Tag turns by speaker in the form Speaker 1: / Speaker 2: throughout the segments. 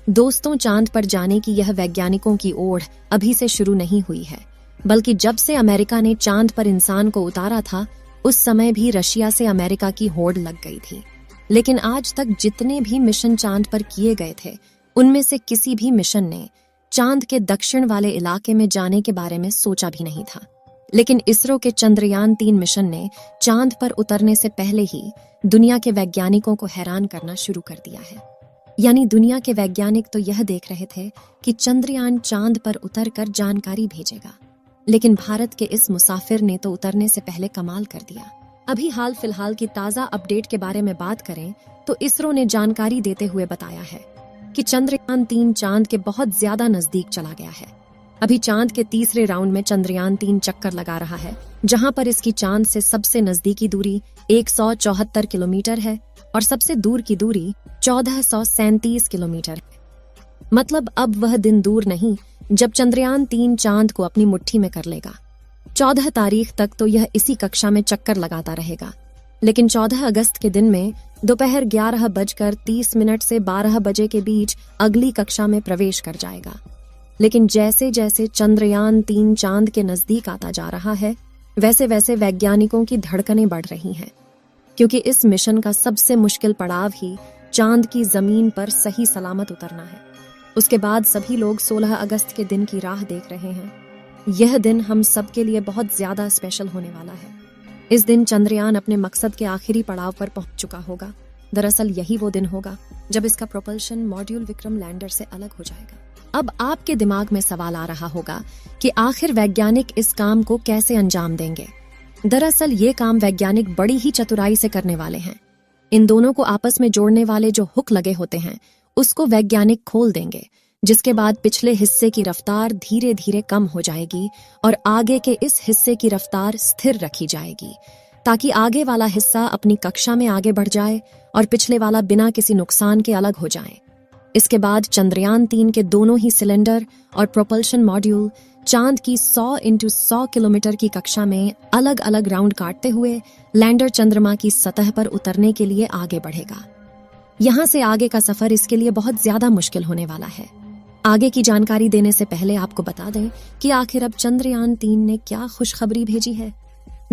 Speaker 1: दोस्तों, चांद पर जाने की यह वैज्ञानिकों की ओढ़ अभी से शुरू नहीं हुई है, बल्कि जब से अमेरिका ने चांद पर इंसान को उतारा था, उस समय भी रशिया से अमेरिका की होड़ लग गई थी। लेकिन आज तक जितने भी मिशन चांद पर किए गए थे, उनमें से किसी भी मिशन ने चांद के दक्षिण वाले इलाके में जाने के बारे में सोचा भी नहीं था। लेकिन इसरो के चंद्रयान 3 मिशन ने चांद पर उतरने से पहले ही दुनिया के वैज्ञानिकों को हैरान करना शुरू कर दिया है। यानी दुनिया के वैज्ञानिक तो यह देख रहे थे कि चंद्रयान चांद पर उतरकर जानकारी भेजेगा, लेकिन भारत के इस मुसाफिर ने तो उतरने से पहले कमाल कर दिया। अभी हाल फिलहाल की ताजा अपडेट के बारे में बात करें तो इसरो ने जानकारी देते हुए बताया है कि चंद्रयान 3 चांद के बहुत ज्यादा नजदीक चला गया है। अभी चांद के तीसरे राउंड में चंद्रयान 3 चक्कर लगा रहा है, जहां पर इसकी चांद से सबसे नजदीकी दूरी 174 किलोमीटर है और सबसे दूर की दूरी 1437 किलोमीटर है। मतलब अब वह दिन दूर नहीं जब चंद्रयान 3 चांद को अपनी मुट्ठी में कर लेगा। 14 तारीख तक तो यह इसी कक्षा में चक्कर लगाता रहेगा, लेकिन 14 अगस्त के दिन में दोपहर 11:30 से 12 बजे के बीच अगली कक्षा में प्रवेश कर जाएगा। लेकिन जैसे जैसे चंद्रयान 3 चांद के नजदीक आता जा रहा है, वैसे वैसे वैज्ञानिकों की धड़कनें बढ़ रही हैं, क्योंकि इस मिशन का सबसे मुश्किल पड़ाव ही चांद की जमीन पर सही सलामत उतरना है। उसके बाद सभी लोग 16 अगस्त के दिन की राह देख रहे हैं। यह दिन हम सब के लिए बहुत ज्यादा स्पेशल होने वाला है। इस दिन चंद्रयान अपने मकसद के आखिरी पड़ाव पर पहुंच चुका होगा। दरअसल यही वो दिन होगा जब इसका प्रोपल्शन मॉड्यूल विक्रम लैंडर से अलग हो जाएगा। अब आपके दिमाग में सवाल आ रहा होगा कि आखिर वैज्ञानिक इस काम को कैसे अंजाम देंगे। दरअसल ये काम वैज्ञानिक बड़ी ही चतुराई से करने वाले हैं। इन दोनों को आपस में जोड़ने वाले जो हुक लगे होते हैं, उसको वैज्ञानिक खोल देंगे, जिसके बाद पिछले हिस्से की रफ्तार धीरे धीरे कम हो जाएगी और आगे के इस हिस्से की रफ्तार स्थिर रखी जाएगी, ताकि आगे वाला हिस्सा अपनी कक्षा में आगे बढ़ जाए और पिछले वाला बिना किसी नुकसान के अलग हो जाए। इसके बाद चंद्रयान 3 के दोनों ही सिलेंडर और प्रोपल्शन मॉड्यूल चांद की 100 × 100 किलोमीटर की कक्षा में अलग अलग राउंड काटते हुए लैंडर चंद्रमा की सतह पर उतरने के लिए आगे बढ़ेगा। यहाँ से आगे का सफर इसके लिए बहुत ज्यादा मुश्किल होने वाला है। आगे की जानकारी देने से पहले आपको बता दें कि आखिर अब चंद्रयान 3 ने क्या खुशखबरी भेजी है।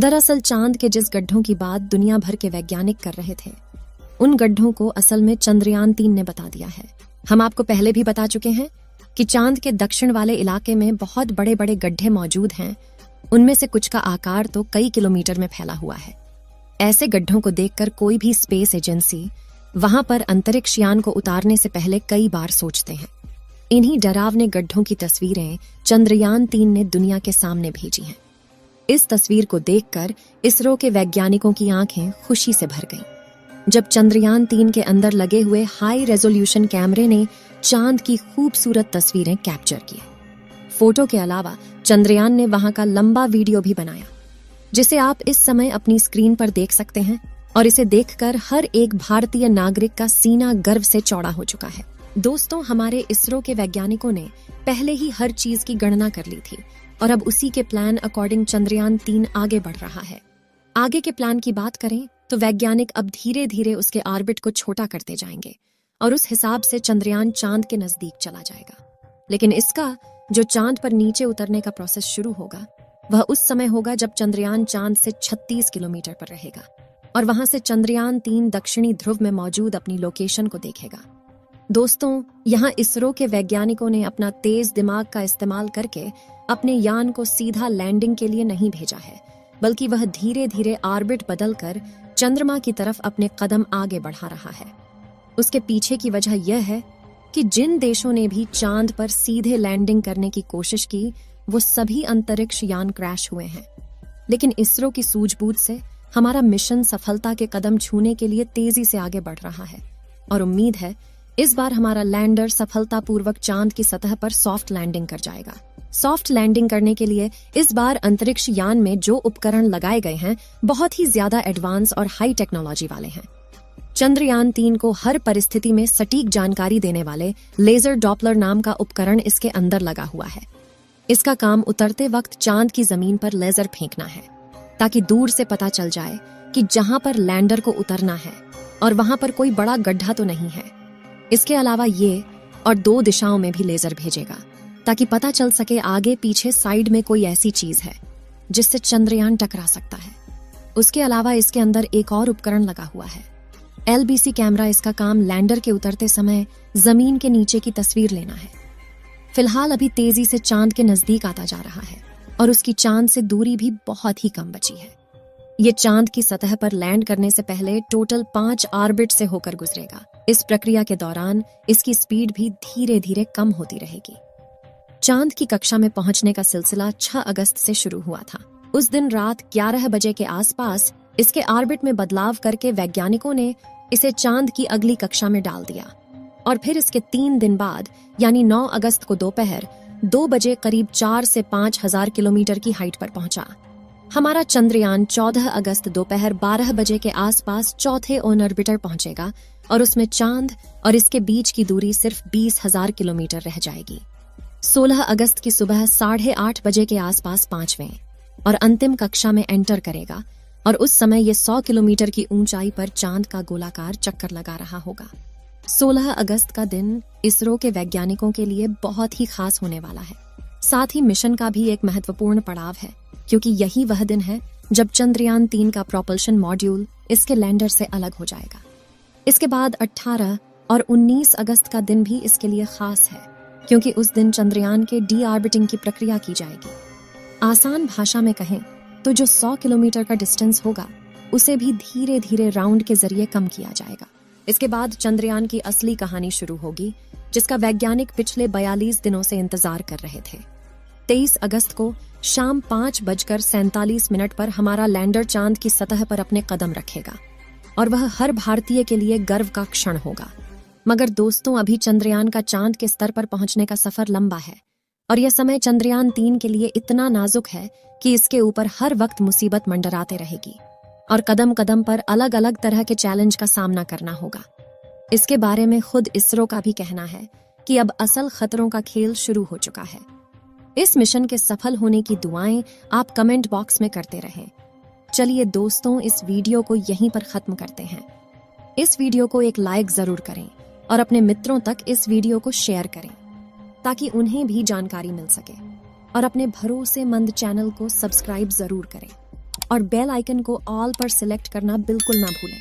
Speaker 1: दरअसल चांद के जिस गड्ढों की बात दुनिया भर के वैज्ञानिक कर रहे थे, उन गड्ढों को असल में चंद्रयान 3 ने बता दिया है। हम आपको पहले भी बता चुके हैं कि चांद के दक्षिण वाले इलाके में बहुत बड़े बड़े गड्ढे मौजूद हैं। उनमें से कुछ का आकार तो कई किलोमीटर में फैला हुआ है। ऐसे गड्ढों को देखकर कोई भी स्पेस एजेंसी वहां पर अंतरिक्ष यान को उतारने से पहले कई बार सोचते हैं। इन्हीं डरावने गड्ढों की तस्वीरें चंद्रयान 3 ने दुनिया के सामने भेजी हैं। इस तस्वीर को देखकर इसरो के वैज्ञानिकों की आंखें खुशी से भर गईं, जब चंद्रयान 3 के अंदर लगे हुए हाई रेजोल्यूशन कैमरे ने चांद की खूबसूरत तस्वीरें कैप्चर की। फोटो के अलावा चंद्रयान ने वहां का लंबा वीडियो भी बनाया, जिसे आप इस समय अपनी स्क्रीन पर देख सकते हैं, और इसे देखकर हर एक भारतीय नागरिक का सीना गर्व से चौड़ा हो चुका है। दोस्तों, हमारे इसरो के वैज्ञानिकों ने पहले ही हर चीज की गणना कर ली थी और अब उसी के प्लान अकॉर्डिंग चंद्रयान 3 आगे बढ़ रहा है। आगे के प्लान की बात करें तो वैज्ञानिक अब धीरे धीरे उसके ऑर्बिट को छोटा करते जाएंगे और उस हिसाब से चंद्रयान चांद के नजदीक चला जाएगा। लेकिन इसका जो चांद पर नीचे उतरने का प्रोसेस शुरू होगा, वह उस समय होगा जब चंद्रयान चांद से 36 किलोमीटर पर रहेगा और वहां से चंद्रयान 3 दक्षिणी ध्रुव में मौजूद अपनी लोकेशन को देखेगा। दोस्तों, यहाँ इसरो के वैज्ञानिकों ने अपना तेज दिमाग का इस्तेमाल करके अपने यान को सीधा लैंडिंग के लिए नहीं भेजा है, बल्कि वह धीरे धीरे ऑर्बिट बदलकर चंद्रमा की तरफ अपने कदम आगे बढ़ा रहा है। उसके पीछे की वजह यह है कि जिन देशों ने भी चांद पर सीधे लैंडिंग करने की कोशिश की, वो सभी अंतरिक्ष यान क्रैश हुए हैं। लेकिन इसरो की सूझबूझ से हमारा मिशन सफलता के कदम छूने के लिए तेजी से आगे बढ़ रहा है और उम्मीद है इस बार हमारा लैंडर सफलतापूर्वक चांद की सतह पर सॉफ्ट लैंडिंग कर जाएगा। सॉफ्ट लैंडिंग करने के लिए इस बार अंतरिक्ष यान में जो उपकरण लगाए गए हैं, बहुत ही ज्यादा एडवांस और हाई टेक्नोलॉजी वाले हैं। चंद्रयान 3 को हर परिस्थिति में सटीक जानकारी देने वाले लेजर डॉपलर नाम का उपकरण इसके अंदर लगा हुआ है। इसका काम उतरते वक्त चांद की जमीन पर लेजर फेंकना है, ताकि दूर से पता चल जाए कि जहां पर लैंडर को उतरना है और वहां पर कोई बड़ा गड्ढा तो नहीं है। इसके अलावा ये और 2 दिशाओं में भी लेजर भेजेगा ताकि पता चल सके आगे पीछे साइड में कोई ऐसी चीज है जिससे चंद्रयान टकरा सकता है। उसके अलावा इसके अंदर एक और उपकरण लगा हुआ है। LBC कैमरा, इसका काम लैंडर के उतरते समय जमीन के नीचे की तस्वीर लेना है। फिलहाल अभी तेजी से चांद के नजदीक आता जा रहा है और उसकी चांद से दूरी भी बहुत ही कम बची है। ये चांद की सतह पर लैंड करने से पहले टोटल 5 ऑर्बिट से होकर गुजरेगा। इस प्रक्रिया के दौरान इसकी स्पीड भी धीरे धीरे कम होती रहेगी। चांद की कक्षा में पहुंचने का सिलसिला 6 अगस्त से शुरू हुआ था। उस दिन रात 11 बजे के आसपास इसके ऑर्बिट में बदलाव करके वैज्ञानिकों ने इसे चांद की अगली कक्षा में डाल दिया और फिर इसके 3 दिन बाद यानी 9 अगस्त को दोपहर 2 बजे करीब 4 से 5 हजार किलोमीटर की हाइट पर पहुंचा। हमारा चंद्रयान 14 अगस्त दोपहर 12 बजे के आसपास चौथे ऑन ऑर्बिटर पहुंचेगा और उसमें चांद और इसके बीच की दूरी सिर्फ 20,000 किलोमीटर रह जाएगी। 16 अगस्त की सुबह 8:30 बजे के आसपास 5वें और अंतिम कक्षा में एंटर करेगा और उस समय ये 100 किलोमीटर की ऊंचाई पर चांद का गोलाकार चक्कर लगा रहा होगा। 16 अगस्त का दिन इसरो के वैज्ञानिकों के लिए बहुत ही खास होने वाला है। साथ ही मिशन का भी एक महत्वपूर्ण पड़ाव है क्योंकि यही वह दिन है जब चंद्रयान 3 का प्रोपल्शन मॉड्यूल इसके लैंडर से अलग हो जाएगा। इसके बाद 18 और 19 अगस्त का दिन भी इसके लिए खास है क्योंकि उस दिन चंद्रयान के डी ऑर्बिटिंग की प्रक्रिया की जाएगी। आसान भाषा में कहें तो जो 100 किलोमीटर का डिस्टेंस होगा उसे भी धीरे धीरे राउंड के जरिए कम किया जाएगा। इसके बाद चंद्रयान की असली कहानी शुरू होगी जिसका वैज्ञानिक पिछले 42 दिनों से इंतजार कर रहे थे। 23 अगस्त को शाम 5:47 पर हमारा लैंडर चांद की सतह पर अपने कदम रखेगा और वह हर भारतीय के लिए गर्व का क्षण होगा। मगर दोस्तों, अभी चंद्रयान का चांद के स्तर पर पहुंचने का सफर लंबा है और यह समय चंद्रयान 3 के लिए इतना नाजुक है कि इसके ऊपर हर वक्त मुसीबत मंडराते रहेगी और कदम कदम पर अलग अलग तरह के चैलेंज का सामना करना होगा। इसके बारे में खुद इसरो का भी कहना है कि अब असल खतरों का खेल शुरू हो चुका है। इस मिशन के सफल होने की दुआएं आप कमेंट बॉक्स में करते रहें। चलिए दोस्तों, इस वीडियो को यहीं पर खत्म करते हैं। इस वीडियो को एक लाइक जरूर करें और अपने मित्रों तक इस वीडियो को शेयर करें ताकि उन्हें भी जानकारी मिल सके और अपने भरोसेमंद चैनल को सब्सक्राइब जरूर करें और बेल आइकन को ऑल पर सिलेक्ट करना बिल्कुल ना भूलें।